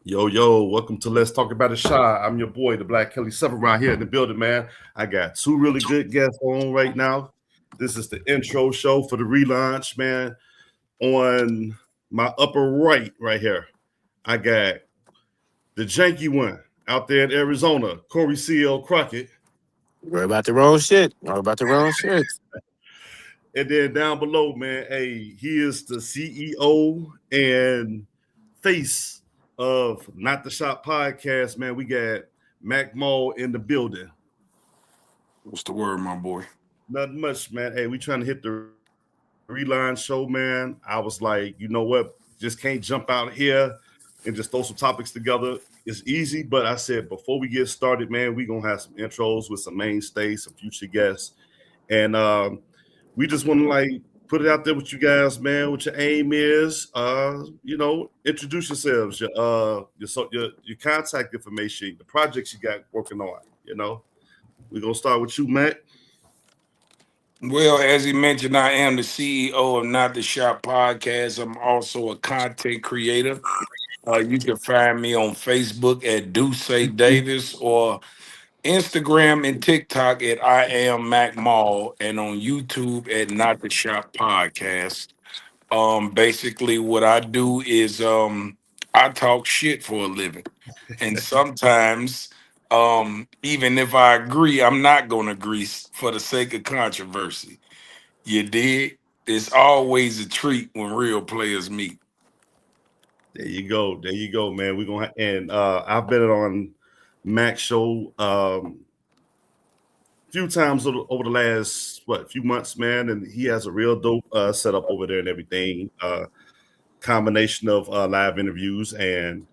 Yo, yo, welcome to Let's Talk About a Shot. I'm your boy, the Black Kelly 7 right here in the building, man. I got two really good guests on right now. This is the intro show for the relaunch, man. On my upper right here, I got the janky one out there in Arizona, Corey C.L. Crockett. We're about the wrong shit. We're about the wrong shit. And then down below, man, hey, he is the CEO and face of Not the Shop podcast, man. We got Mac Mall in the building. What's the word, my boy? Nothing much, man. Hey, we trying to hit the reline show, man. I was like, you know what? Just can't jump out here and just throw some topics together. It's easy, but I said before we get started, man, we gonna have some intros with some mainstays, some future guests, and we just want to like put it out there with you guys, man. What your aim is, introduce yourselves, your contact information, the projects you got working on. We're gonna start with you, Matt. Well, as he mentioned, I am the CEO of Not the Shop Podcast. I'm also a content creator. You can find me on Facebook at Do Say Davis or Instagram and TikTok at I am Mac Mall and on YouTube at Not the Shop Podcast. Basically what I do is I talk shit for a living. And sometimes even if I agree, I'm not gonna agree for the sake of controversy. You did. It's always a treat when real players meet. There you go. There you go, man. We're gonna and I've been on Mac's show few times over the last few months, man, and he has a real dope setup over there and everything. Combination of live interviews and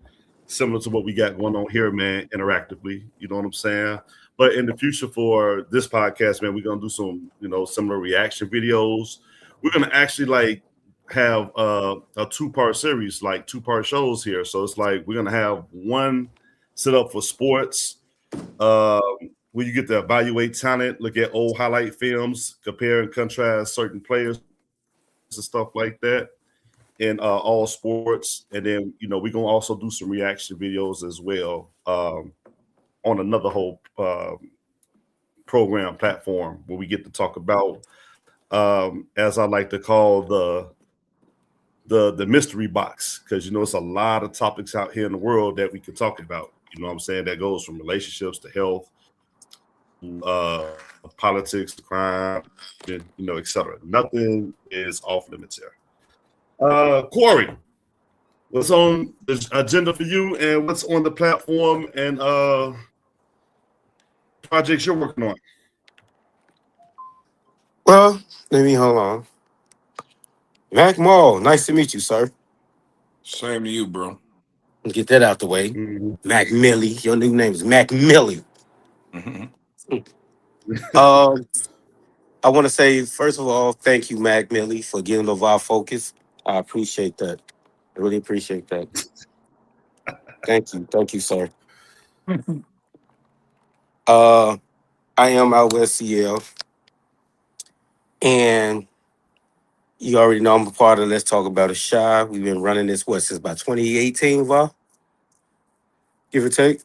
similar to what we got going on here, man, interactively. You know what I'm saying? But in the future for this podcast, man, we're gonna do some, similar reaction videos. We're gonna actually like have a two-part series, like two-part shows here. So it's like we're gonna have one set up for sports, um, where you get to evaluate talent, look at old highlight films, compare and contrast certain players and stuff like that in all sports. And then, we're gonna also do some reaction videos as well, on another whole program platform where we get to talk about, as I like to call the mystery box, because it's a lot of topics out here in the world that we can talk about. You know what I'm saying? That goes from relationships to health, politics to crime, and, etc. Nothing is off limits here. Corey, what's on the agenda for you, and what's on the platform and projects you're working on? Well, let me hold on. Mac Mall, nice to meet you, sir. Same to you, bro. Get that out the way. Mhm. Mac Millie. Your new name is Mac Millie. Mhm. Um, I want to say, first of all, thank you, Mac Millie, for getting over our focus. I appreciate that. I really appreciate that. Thank you. Thank you, sir. Uh, I am out with CL, and you already know I'm a part of Let's Talk About a Shy. We've been running this, since about 2018, Va? Give or take.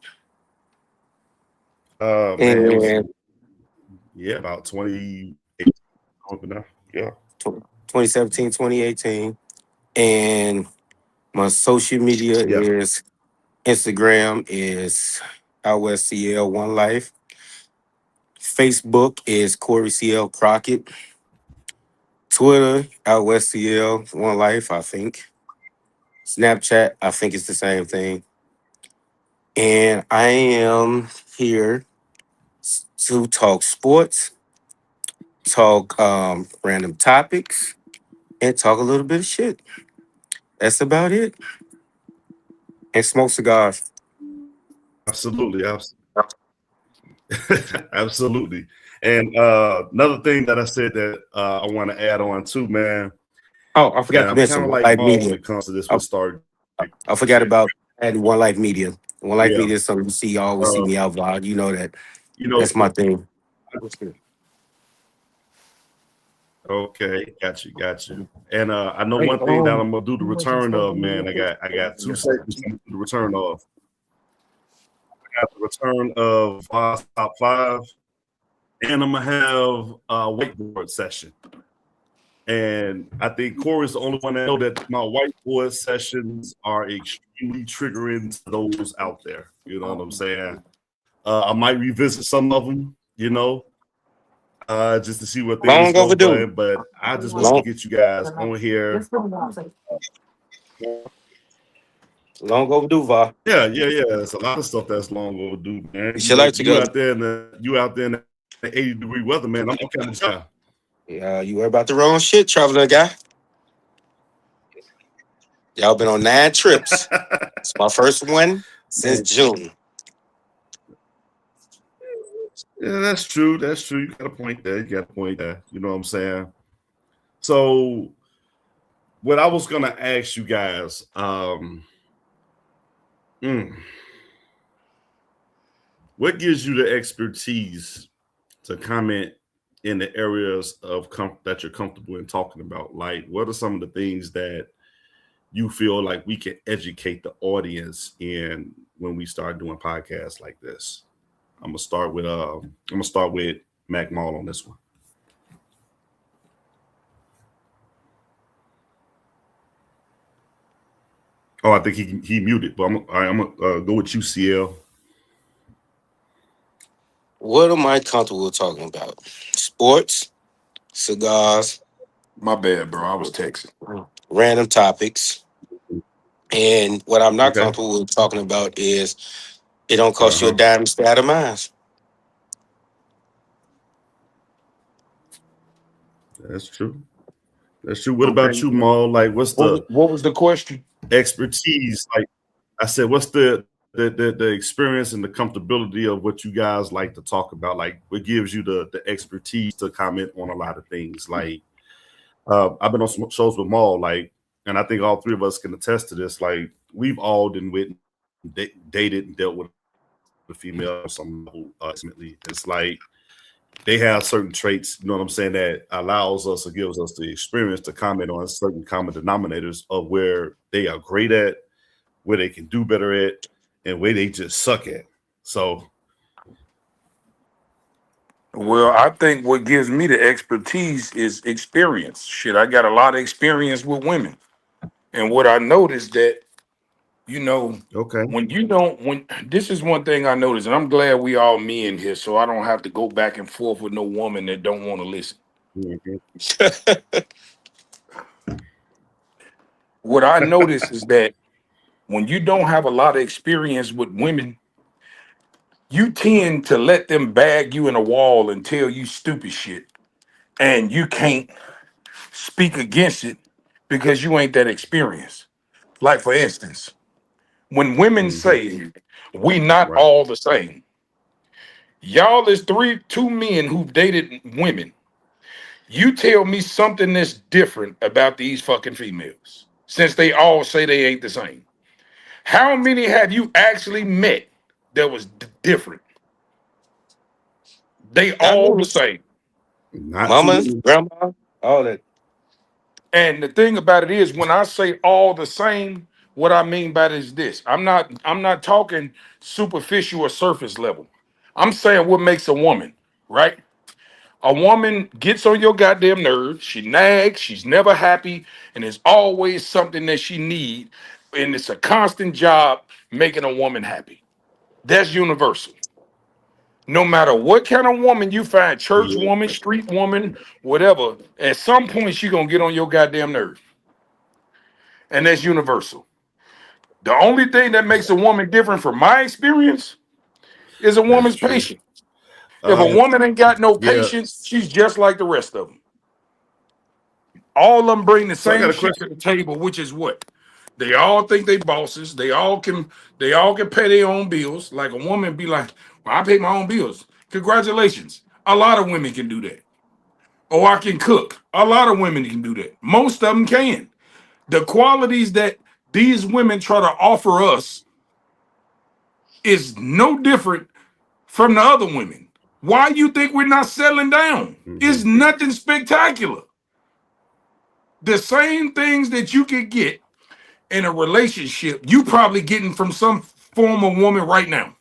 Man, it was And about 2018 now. Yeah. 2017, 2018. And my social media Yeah. is Instagram is Out West CL One Life. Facebook is Corey CL Crockett. Twitter, Out West CL One Life, I think. Snapchat, I think it's the same thing. And I am here to talk sports, talk random topics, and talk a little bit of shit. That's about it. And smoke cigars. Absolutely. Absolutely. And another thing that I said that I want to add on too, man, Oh, I and forgot to I'm kind mention of One like Life Maul when Media. it comes to this I, with Star I forgot shit. about adding One Life Media. One Life Yeah. Media is something you see. You always see Uh, me out, Vlog. You know that. you know, That's my thing. Okay, got you. And I know one thing that I'm gonna do the return of, man. I got 2 segments to do the return of. I got the return of top 5, and I'm gonna have a whiteboard session. And I think Corey's the only one that know that my whiteboard sessions are extremely triggering to those out there. You know what I'm saying? I might revisit some of them, just to see what things Long go. overdue. But I just want to get you guys on here. Long overdue, Va. Yeah. It's a lot of stuff that's long overdue, man. We should like to go. You out there in the 80-degree weather, man. I'm kind of shy. Yeah, you worry about the wrong shit, traveler guy. Y'all been on 9 trips. It's my first one since June. Yeah, that's true. You got a point there. You know what I'm saying? So, what I was gonna ask you guys, what gives you the expertise to comment in the areas of that you're comfortable in talking about? Like, what are some of the things that you feel like we can educate the audience in when we start doing podcasts like this? I'm gonna start with Mac Mall on this one. Oh, I think he muted, but I'm gonna go with you, CL. What am I comfortable talking about? Sports, cigars. My bad, bro. I was texting. Random topics. And what I'm not comfortable with talking about is it don't cost you a dime to stay out of mine. That's true. What about you, Maul? Like, what was the question? Expertise. Like I said, what's the experience and the comfortability of what you guys like to talk about? Like, what gives you the expertise to comment on a lot of things? Like, I've been on some shows with Maul, like, and I think all 3 of us can attest to this. Like, we've all dated and dealt with the female on some level ultimately. It's like they have certain traits, you know what I'm saying, that allows us or gives us the experience to comment on certain common denominators of where they are great at, where they can do better at, and where they just suck at. So, well, I think what gives me the expertise is experience. Shit, I got a lot of experience with women. And what I noticed that, when this is one thing I noticed, and I'm glad we all men here, so I don't have to go back and forth with no woman that don't want to listen. What I noticed is that when you don't have a lot of experience with women, you tend to let them bag you in a wall and tell you stupid shit. And you can't speak against it because you ain't that experienced. Like, for instance, when women say, we not all the same, y'all is 2 men who've dated women. You tell me something that's different about these fucking females, since they all say they ain't the same. How many have you actually met that was different? They all the same. Mama, grandma, all that. And the thing about it is, when I say all the same, what I mean by it is this. I'm not talking superficial or surface level. I'm saying what makes a woman, right? A woman gets on your goddamn nerves. She nags. She's never happy, and there's always something that she need. And it's a constant job making a woman happy. That's universal. No matter what kind of woman you find, church woman, street woman, whatever, at some point she gonna get on your goddamn nerves. And that's universal. The only thing that makes a woman different from my experience is a woman's patience. If a woman ain't got no patience, she's just like the rest of them. All of them bring the same shit to the table, which is what? They all think they bosses. They all can pay their own bills. Like, a woman be like, well, I pay my own bills. Congratulations. A lot of women can do that. Or I can cook. A lot of women can do that. Most of them can. The qualities that these women try to offer us is no different from the other women. Why you think we're not settling down? It's nothing spectacular. The same things that you could get in a relationship, you probably getting from some former woman right now.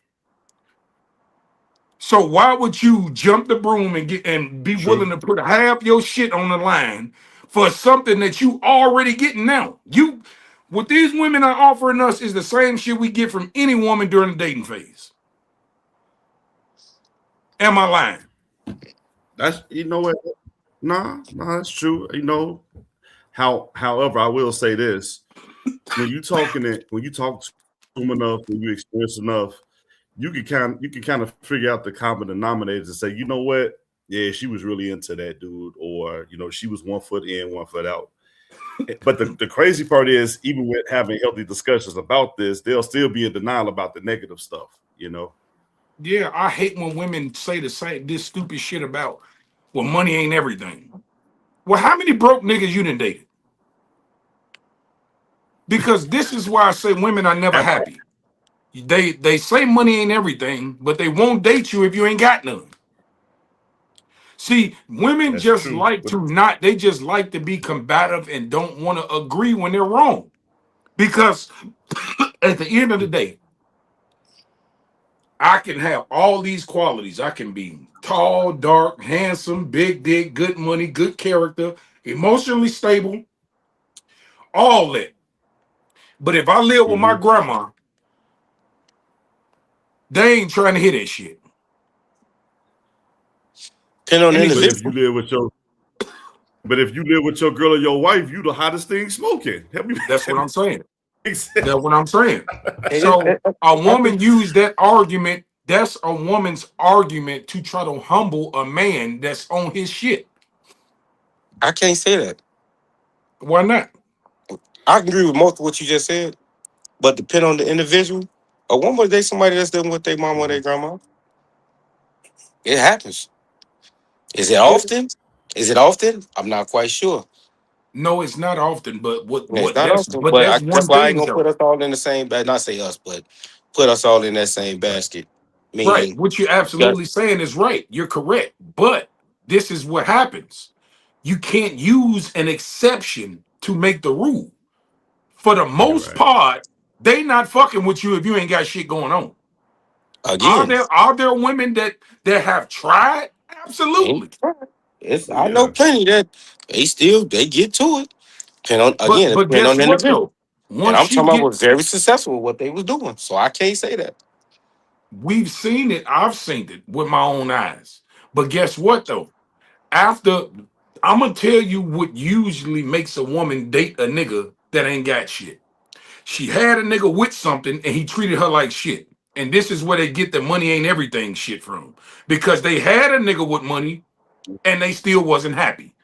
So why would you jump the broom and get and be willing True. to put half your shit on the line for something that you already getting now? You what these women are offering us is the same shit we get from any woman during the dating phase. Am I lying? That's what. Nah, that's true. However, I will say this: when you talk to them enough, when you experience enough, you can kind of figure out the common denominators and say, you know what? Yeah, she was really into that dude, or she was 1 foot in, 1 foot out. But the crazy part is, even with having healthy discussions about this, they'll still be in denial about the negative stuff. Yeah, I hate when women say this stupid shit about, well, money ain't everything. Well, how many broke niggas you done dated? Because this is why I say women are never Ab- happy. They say money ain't everything, but they won't date you if you ain't got none. See, women That's just true. like to not, they just like to be combative and don't want to agree when they're wrong. Because at the end of the day, I can have all these qualities. I can be tall, dark, handsome, big dick, good money, good character, emotionally stable, all that. But if I live with my Hmm. grandma, they ain't trying to hear that shit. Depending on the And it's But just, if you live with your girl or your wife, you the hottest thing smoking. Help me, that's what help me I'm saying. make sense. That's what I'm saying. and So a I think woman used that argument. That's a woman's argument to try to humble a man that's on his shit. I can't say that. Why not? I agree with most of what you just said, but depend on the individual. A woman will date somebody that's living with their mom or their Mhm. grandma. It happens. Is it Yeah. often? Is it often? I'm not quite sure. No, it's not often, but It's what not that's often, but but that's that's one why I ain't thing gonna put though. us all in the same bag. Not say us, but put us all in that same Right. basket. Right. Meaning, What you're that absolutely saying is right. You're correct. But this is what happens. You can't use an exception to make the rule. For the You're most right. part, they not fucking with you if you ain't got shit going on. Are again, there women that have tried? ain't Absolutely. it's Oh I know yeah. plenty that they get to it. It But depend guess on the what individual. though? And I'm Once you talking about get was very successful with what they was doing. So I can't say that. we've seen it, I've seen it with my own eyes. But guess what though? After I'm gonna tell you what usually makes a woman date a nigga that ain't got shit. She had a nigga with something and he treated her like shit. And this is where they get the money ain't everything shit from. Because they had a nigga with money and they still wasn't happy.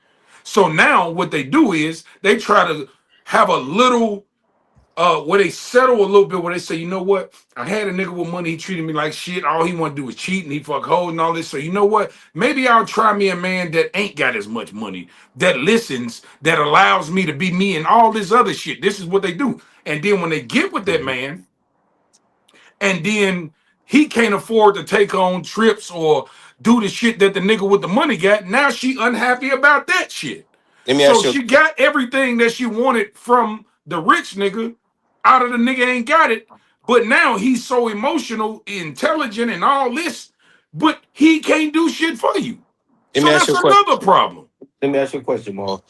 So now what they do is they try to have a little where they settle a little bit where they say, you know what? I had a nigga with money, he treated me like shit. All he want to do is cheat and he fuck hoes and all this. So you know what? Maybe I'll try me a man that ain't got as much money, that listens, that allows me to be me and all this other shit. This is what they do. And then when they get with that Mhm. man, and then he can't afford to take on trips or do the shit that the nigga with the money got. Now she unhappy about that shit. Let me So ask you. she got everything that she wanted from the rich nigga out of the nigga ain't got it. But now he's so emotional, intelligent, and all this, but he can't do shit for you. Let So me ask that's you a question. another problem. Let me ask you a question, Maul.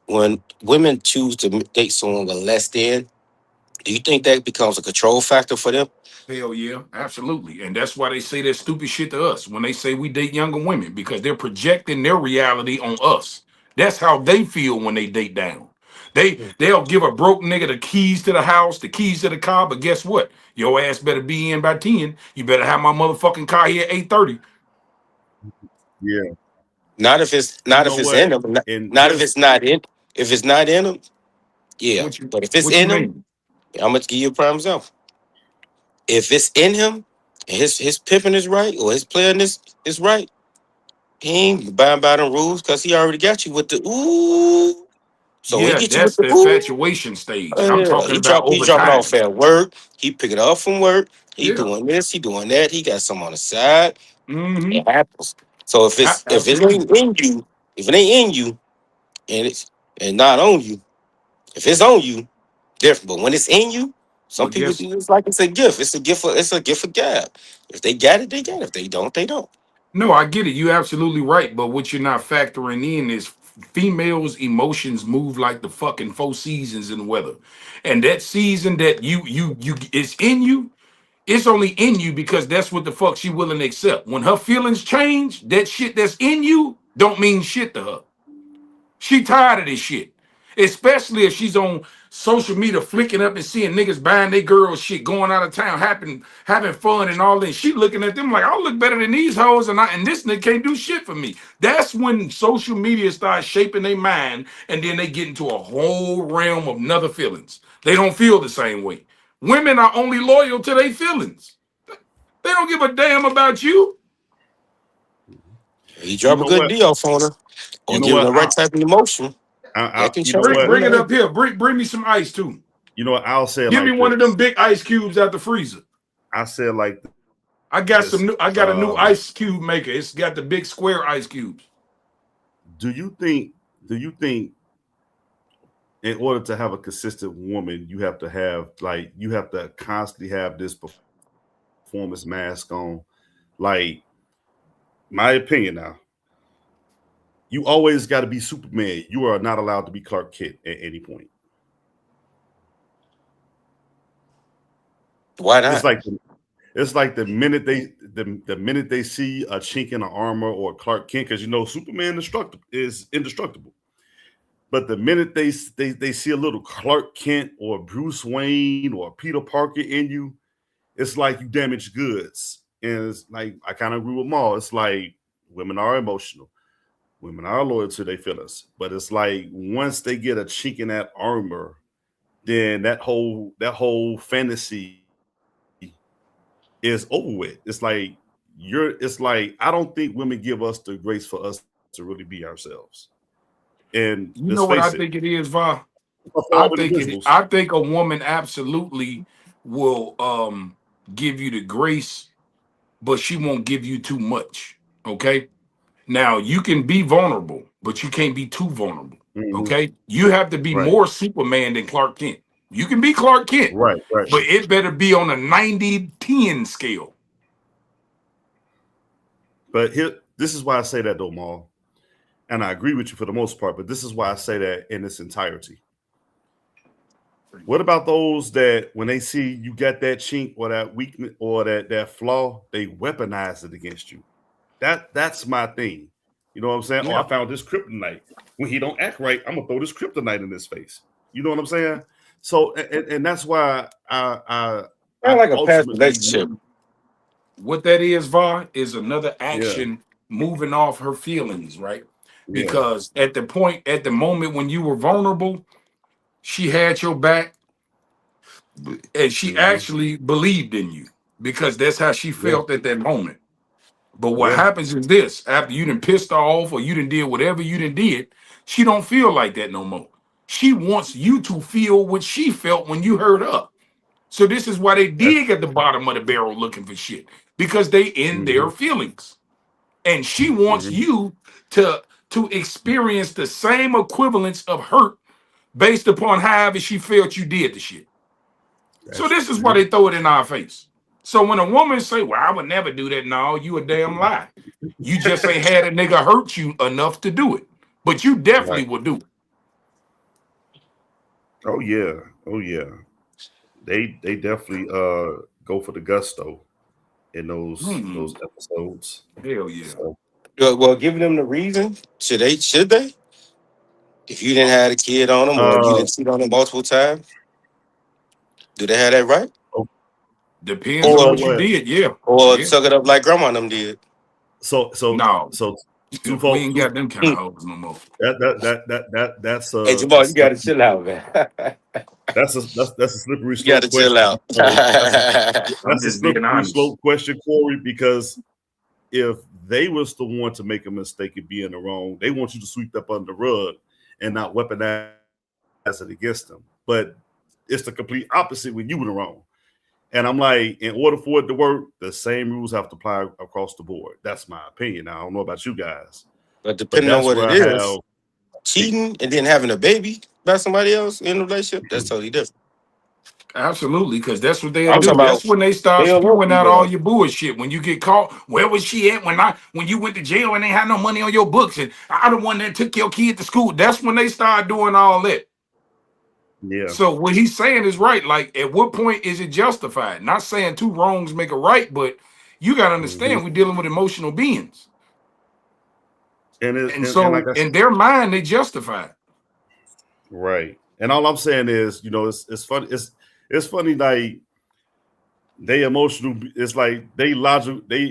When women choose to date someone with less than, do you think that becomes a control factor for them? Hell yeah, absolutely. And that's why they say that stupid shit to us when they say we date younger women because they're projecting their reality on us. That's how they feel when they date down. They'll give a broke nigga the keys to the house, the keys to the car, but guess what? Your ass better be in by 10. You better have my motherfucking car here at 8:30. Yeah. Not if it's You not if know it's what? in them. Not, And not if just it's not in. If it's not in them, yeah. But if it's What you in them, mean? I'm gonna give you a prime example. If it's in him, and his pimping is right or his playing is right, he ain't buying by them rules because he already got you with the ooh. So when he Yeah, get you with that's the the ooh, infatuation stage. I'm yeah, talking about he over dropping off time. at work. He picking up from work. He Yeah. doing this. He doing that. He got some on the side. Mm-hmm. It happens. So if it Absolutely. ain't in you, if it ain't in you, and and not on you. If it's on you, different. But when it's in you, some Well, people guess do. It's like it's a gift. It's a gift. It's a gift for gab. If they got it, they got it. If they don't, they don't. no, I get it. You're absolutely right. But what you're not factoring in is females' emotions move like the fucking 4 seasons in the weather. And that season that you it's in you, it's only in you because that's what the fuck she willing to accept. When her feelings change, that shit that's in you don't mean shit to her. She tired of this shit. Especially if she's on social media flicking up and seeing niggas buying their girls shit, going out of town, having fun and all that. She looking at them like, I look better than these hoes, and this nigga can't do shit for me. That's when social media starts shaping their mind, and then they get into a whole realm of another feelings. They don't feel the same way. Women are only loyal to their feelings. They don't give a damn about you. You You drop a know good what? deal on her, You or know give her what? the right type of emotion. That can You know change what? Bring it it. up here. Bring me some ice too. You know what? I'll say it Give me like one of them this. big ice cubes out the freezer. I say it like I got this. some new. I got a new ice cube maker. It's got the big square ice cubes. Do you think? Do you think? In order to have a consistent woman, you have to constantly have this performance mask on. Like my opinion now, you always got to be Superman. You are not allowed to be Clark Kent at any point. Why It's not? like it's like the minute they see a chink in the armor or Clark Kent, because you know Superman is indestructible. But the minute they see a little Clark Kent or Bruce Wayne or Peter Parker in you, it's like you damaged goods. And it's like I kind of agree with Maul. It's like women are emotional. Women are loyal to their feelings. But it's like once they get a chink in that armor, then that whole fantasy is over with. It's like I don't think women give us the grace for us to really be ourselves. And You let's know what I face it, think it is, Va? I perform think it. individuals. I think a woman absolutely will give you the grace, but she won't give you too much. Okay. Now you can be vulnerable, but you can't be too vulnerable. Mhm. Okay. You have to be Right, more Superman than Clark Kent. You can be Clark Kent, right. but it better be on a 90-10 scale. But here, this is why I say that though, Maul. And I agree with you for the most part, but this is why I say that in its entirety. What about those that when they see you got that chink or that weakness or that flaw, they weaponize it against you? That's my thing. You know what I'm saying? Oh, Yeah. I found this kryptonite. When he don't act right, I'm gonna throw this kryptonite in his face. You know what I'm saying? So and that's why Kind of I like a past ultimately relationship. What that is, Va, is another yeah, action moving off her feelings, right? yeah. Because at the moment when you were vulnerable, she had your back and she Mm-hmm. actually believed in you because that's how she Yeah, felt at that moment. But what yeah. happens is this: after you done pissed her off or you done did whatever you done did, she don't feel like that no more. She wants you to feel what she felt when you hurt her. So this is why they That's dig at the bottom of the barrel looking for shit because they in mm-hmm, their feelings, and she wants mm-hmm. you to experience the same equivalence of hurt based upon however she felt you did the shit. So That's this is why true. they throw it in our face. So when a woman say, "Well, I would never do that," no, you a damn lie. You just ain't had a nigga hurt you enough to do it, but you definitely Right. will do it. Oh yeah. Oh yeah. They definitely go for the gusto in those Hmm. episodes. Hell yeah. So Well, giving them the reason, should they? Should they? If you didn't have a kid on them, or if you uh didn't cheat on them multiple times, do they have that right? Depends you on know Or what you what? did. Yeah. or Yeah. suck it up like grandma and them did? So so No, so we twofold ain't two got them kind of Hmm. hoes no more. that's Hey, a Jamal, you gotta chill out, man. that's a slippery You gotta slope chill question. out. I'm That's a just being slippery honest. slope question, Corey, because if they was the one to make a mistake and be in the wrong, they want you to sweep that under the rug and not weaponize it against them. But it's the complete opposite when you were wrong. And I'm like, in order for it to work, the same rules have to apply across the board. That's my opinion. Now, I don't know about you guys, But but depending on that's what where it I have is, cheating and then having a baby by somebody else in a relationship, that's totally different. Absolutely, because that's what they'll I'm talking do. That's about when they start male or spewing out all female. your bullshit. When you get caught, where was she at when you went to jail and they had no money on your books and I the one that took your kid to school? That's when they start doing all that. Yeah. So what he's saying is right. Like, at what point is it justified? Not saying two wrongs make a right, but you got to Hmm. understand we're dealing with emotional beings, and And like so I said, in their mind they justify it. right. And all I'm saying is, it's funny. It's funny like they emotional. It's like they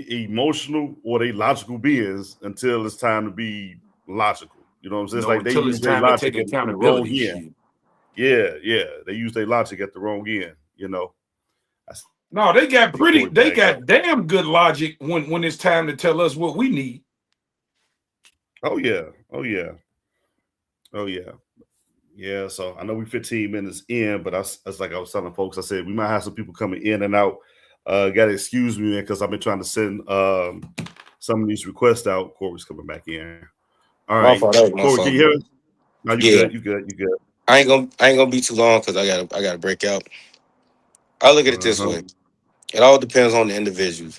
emotional or they logical beings until it's time to be logical. You know what I'm saying? It's No, like they until it's use their time to take logic in the wrong accountability. end. Shit. Yeah, yeah. They use their logic at the wrong end. I No, they got see Corey they back up. got damn good logic when it's time to tell us what we need. Oh yeah. Oh yeah. Oh yeah. Yeah. So I know we 15 minutes in, but that's like I was telling folks. I said we might have some people coming in and out. Gotta excuse me, man, because I've been trying to send some of these requests out. Corey's coming back in. All My right. fault. That was my Corey, can fault, you hear bro. us? No, you Yeah, good. You good. You good. I ain't gonna be too long because I gotta break out. I look at it this Uh-huh. way: it all depends on the individual.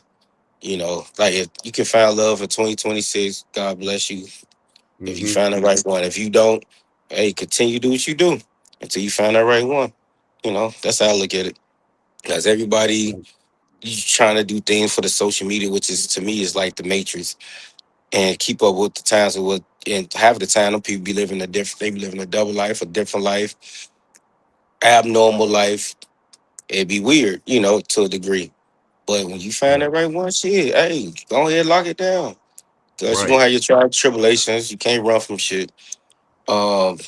Like if you can find love in 2026, God bless you. If you Mm-hmm. find the right one, if you don't, hey, continue to do what you do until you find that right one. That's how I look at it. Because everybody you trying to do things for the social media, which is to me is like the matrix, and keep up with the times of what. And half the time, them people be living they be living a double life, a different life, abnormal life. It'd be weird, to a degree. But when you find Right. that right one, shit, hey, go ahead, lock it down. Because you're Right. gonna have your trials and tribulations. You can't run from shit. Um,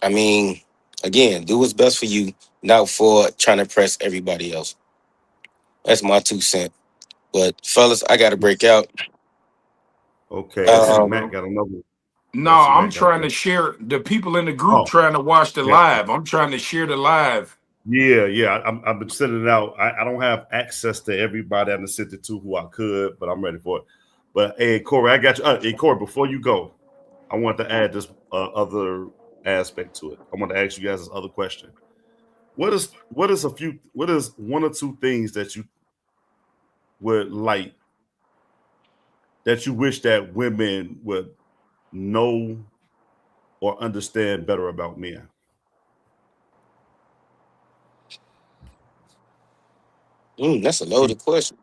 I mean, again, do what's best for you, not for trying to impress everybody else. That's my 2 cents. But fellas, I gotta break out. Okay. I All see right, Um, Matt bro. got another. No, Yeah, I see I'm Matt got a trying to question. share the people in the group Oh, trying to watch the yeah. live. I'm trying to share the live. Yeah, yeah. I've been sending it out. I don't have access to everybody. I sent it to who I could, but I'm ready for it. But hey, Corey, I got you. Hey, Corey, before you go, I want to add this other aspect to it. I want to ask you guys this other question. What is one or two things that you would like that you wish that women would know or understand better about men? that's a loaded question.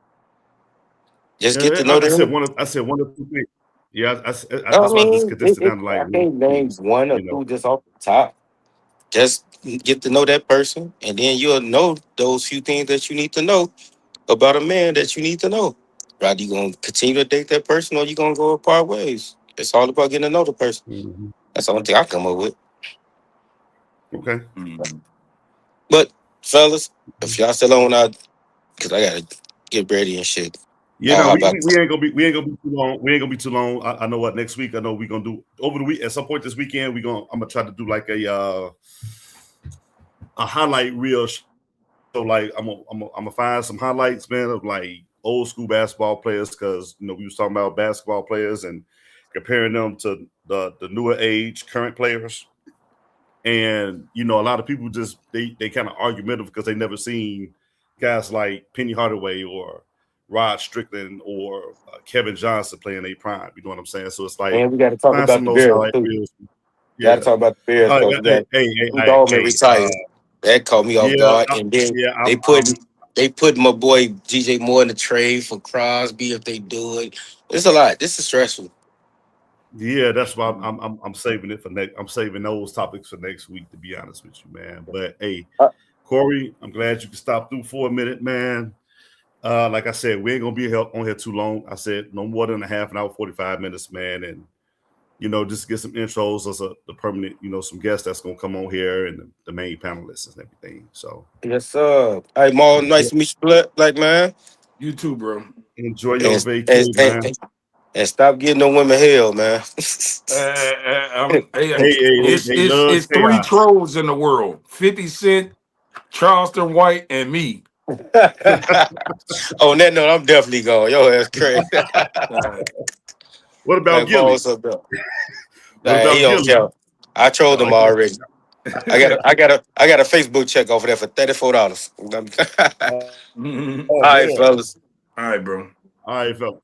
Just get to know I said them. one. I said one or two things. Yeah, I that's why I just mean, condensed it down to like I one or can't two name things. one or You know. two just off the top. Just get to know that person, and then you'll know those few things that you need to know about a man that you need to know. Right? You gonna continue to date that person, or you gonna go apart ways. It's all about getting to know the person. Mhm. That's the only thing I come up with. Okay. Mhm. But fellas, if y'all still on out, because I gotta get ready and shit. You know, How about we ain't gonna be too long. We ain't gonna be too long. I know what next week. I know we gonna do over the week at some point this weekend. I'm gonna try to do like a highlight reel. So like I'm gonna find some highlights, man, of like old school basketball players because we was talking about basketball players and comparing them to the newer age current players. And a lot of people just they kind of argumentative because they never seen guys like Penny Hardaway or Rod Strickland or Kevin Johnson playing a prime. You know what I'm saying? So it's like and we gotta talk find some about of the those Bears highlight too. reels. Gotta Yeah. talk about the Bears All because right. we got two dogmen Hey. retired. That caught me off Yeah. guard. And then Yeah. they put my boy DJ Moore in the trade for Crosby if they do it. It's a lot. This is stressful. Yeah, that's why I'm saving it for next. I'm saving those topics for next week, to be honest with you, man. But hey, Uh, Corey, I'm glad you could stop through for a minute, man. Like I said, we ain't gonna be on here too long. I said no more than a half an hour, 45 minutes, man. And just get some intros as the permanent, some guests that's gonna come on here and the main panelists and everything. So yes, sir. Hey, Maul, enjoy, nice to meet you, black man. You too, bro. enjoy your And, and, vacay, and, man. and stop getting no women hell, man. Hey, Hey, hey, love it's three chaos. trolls in the world: 50 Cent, Charleston White, and me. On that note, I'm definitely going. Yo, that's crazy. Uh, What Hey, about Maul, Gilly? what's up, though? What He about don't Gilly? care. I trolled him already. I got a Facebook check over there for $34. All Mhm. Oh right, man. fellas. All right, bro. All right, fella.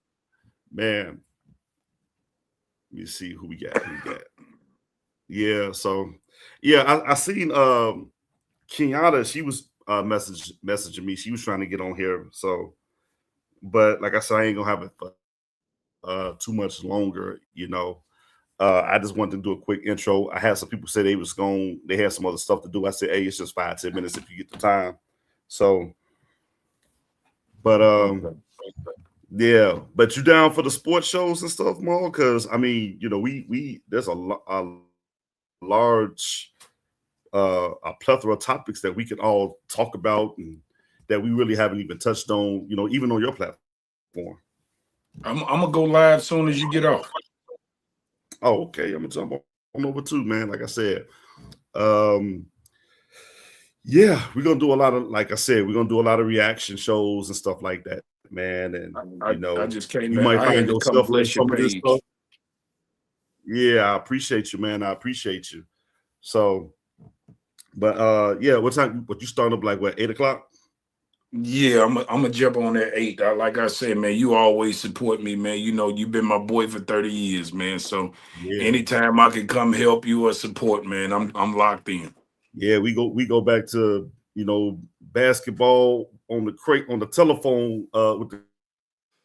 Man. Let me see who we got. Yeah, so yeah, I seen Kenyatta, she was messaging me. She was trying to get on here. So, but like I said, I ain't gonna have it for too much longer, you know. I just wanted to do a quick intro. I had some people say they had some other stuff to do. I said, hey, it's just 5-10 minutes if you get the time. So, but Okay. yeah, but you down for the sports shows and stuff, Mo? Because I mean, you know, we there's a large a plethora of topics that we can all talk about and that we really haven't even touched on, you know, even on your platform. I'm gonna go live soon as you get off. Oh, okay. I'm gonna jump on over too, man. Like I said, um, yeah, we're gonna do a lot of, like I said, we're gonna do a lot of reaction shows and stuff like that, man. And you I know, just came you back. might I had find to come yourself on bless your some of this stuff. page. Yeah, I appreciate you, man. I appreciate you. So, but yeah, what you starting up like what 8 o'clock? Yeah, I'm gonna jump on that 8. Like I said, man, you always support me, man. You know, you've been my boy for 30 years, man. So Yeah. anytime I can come help you or support, man, I'm locked in. Yeah, we go back to, you know, basketball on the telephone, with the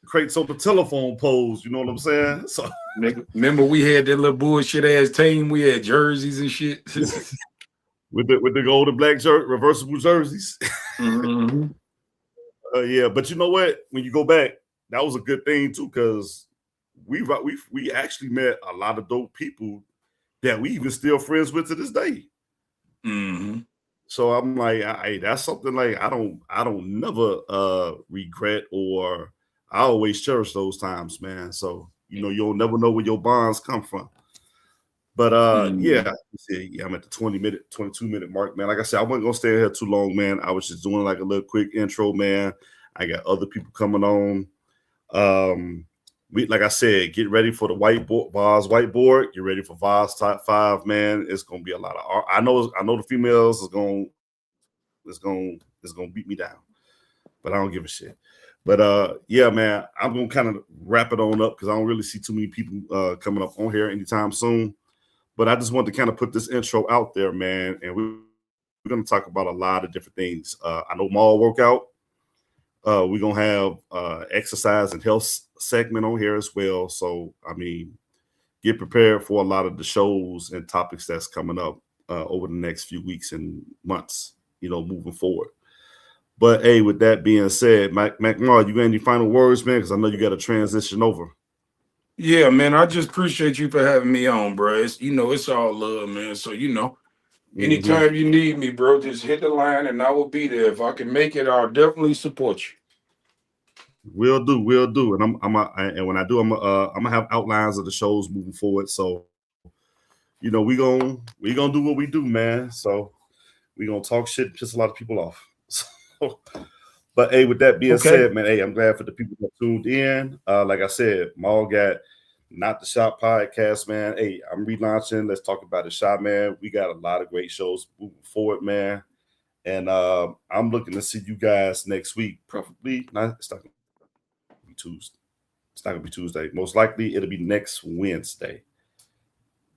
crates on the telephone poles, you know what I'm saying? So Nigga, remember we had that little bullshit ass team. We had jerseys and shit. with the gold and black reversible jerseys. Mhm. Yeah, but you know what? When you go back, that was a good thing too, because we actually met a lot of dope people that we even still friends with to this day. Mhm. So I'm like, that's something like I don't never regret, or I always cherish those times, man. So you know, you'll never know where your bonds come from. But yeah, Mhm. yeah, I'm at the 22-minute mark, man. Like I said, I wasn't gonna stay here too long, man. I was just doing like a little quick intro, man. I got other people coming on. We, like I said, get ready for the Voz whiteboard. Get ready for Voz top 5, man. It's gonna be a lot of. I know the females is gonna beat me down, but I don't give a shit. But yeah, man, I'm gonna kind of wrap it on up because I don't really see too many people coming up on here anytime soon. But I just wanted to kind of put this intro out there, man, and we're gonna talk about a lot of different things. I know mall workout. We're gonna have exercise and health segment on here as well. So I mean, get prepared for a lot of the shows and topics that's coming up over the next few weeks and months, you know, moving forward. But hey, with that being said, McMahon, you got any final words, man? Because I know you got to transition over. Yeah, man. I just appreciate you for having me on, bro. It's all love, man. So Mm-hmm. anytime you need me, bro, just hit the line and I will be there. If I can make it, I'll definitely support you. Will do. And and when I do, I'm gonna have outlines of the shows moving forward. So, you know, we gonna do what we do, man. So we gonna talk shit, piss a lot of people off. So, but hey, with that being Okay. said, man, hey, I'm glad for the people that tuned in. Like I said, Maul got Not the Shop podcast, man. Hey, I'm relaunching. Let's talk about the shop, man. We got a lot of great shows moving forward, man. And I'm looking to see you guys next week. Probably not. It's not gonna be Tuesday. It's not gonna be Tuesday. Most likely, it'll be next Wednesday.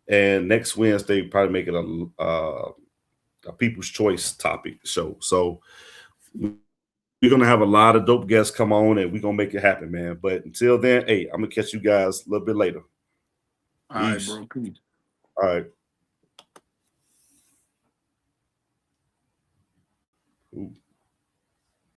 And next Wednesday, probably make it a People's Choice topic show. So we're gonna have a lot of dope guests come on, and we're gonna make it happen, man. But until then, hey, I'm gonna catch you guys a little bit later. All right, Peace. bro. Peace. All right.